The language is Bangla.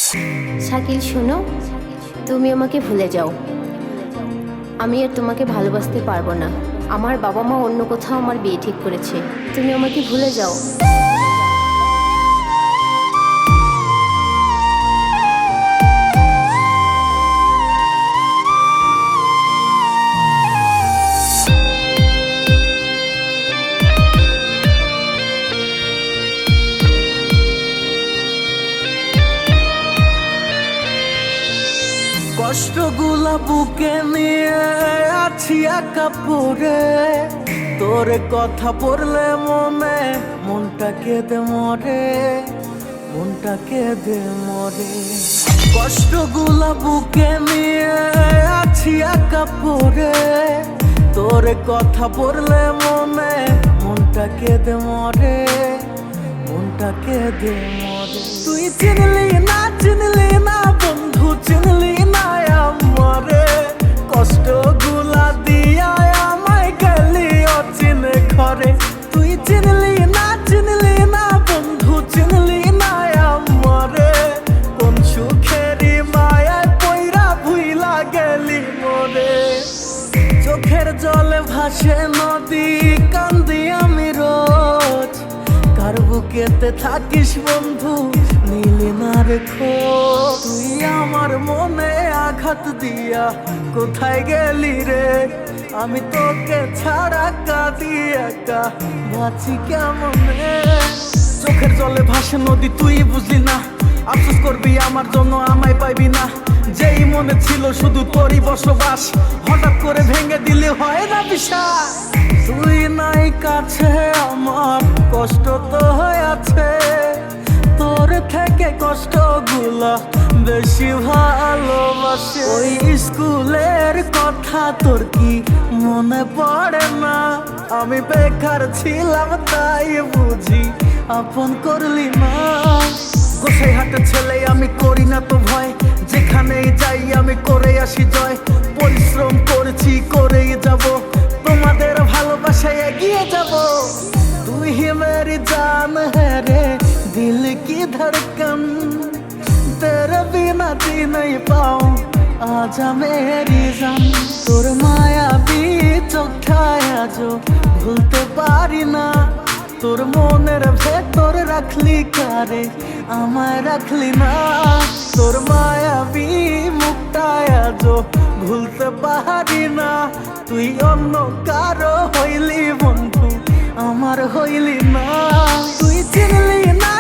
শাকিল শোনো, তুমি আমাকে ভুলে যাও। আমি আর তোমাকে ভালোবাসতে পারবো না। আমার বাবা মা অন্য কোথাও আমার বিয়ে ঠিক করেছে। তুমি আমাকে ভুলে যাও। কষ্টগুলা বুকে নিয়ে আছি একা পড়ে, তোর কথা পড়লে মনটা কেঁদে মরে, মনটা কেঁদে মরে। কষ্টগুলা বুকে নিয়ে আছি একা পড়ে, তোর কথা পড়লে মনটা কেঁদে মরে, মনটা কেঁদে মরে। তুই চিনলি না বন্ধু, চিনলি না আমারে, কষ্টগুলা দিয়া আমায় গেলি অচিনে ঘরে। তুই চিনলি না বন্ধু, চিনলি না আমারে, কোন সুখেরই মায়ায় পইরা ভুইলা গেলি মরে। চোখের জলে ভাসে নদী, কান্দি আমি রোজ, কার বুকেতে থাকিস বন্ধু নিলি না রেখো। তুই আমার মনে আঘাত দিয়া কোথায় গেলি রে, আমি তোকে ছাড়া কাঁদি একা বাঁচি কেমনে। চোখের জলে ভাসে নদী, তুই বুঝলি না, আফসোস করবি আমার জন্য আমায় পাইবি না। যেই মনে ছিল শুধু তোরই বসবাস, হঠাৎ করে ভেঙে দিলে হয় না বিশ্বাস। তুই নাই কাছে আমার কষ্ট তো হয়ে আছে, তোর থেকে কষ্টগুলা বেশি ভালোবাসে। ওই স্কুলের কথা তোর কি মনে পড়ে না, আমি বেকার ছিলাম তাই বুঝি আপন করলি না। গোসাই হাটের ছেলে আমি করি না তো ভয়, যেখানেই যাই আমি করে আসি জয়। পরিশ্রম করেছি করেই যাব, তোমাদের ভালোবাসায় এগিয়ে যাব। তুই হি মেরি জান है रे, दिल की धड़कन, तेरे बिना जी नहीं पाऊं, आजा मेरी जान। তোর মায়াবী চোখটায় जो ভুলতে পারি না, তোর মনের ভেতর রাখলি কারে আমায় রাখলি না। তোর মায়াবী মুখটায় जो ভুলতে পারি না, তুই অন্য কারো হইলি বন্ধু আমার হইলি না। তুই চিনলি না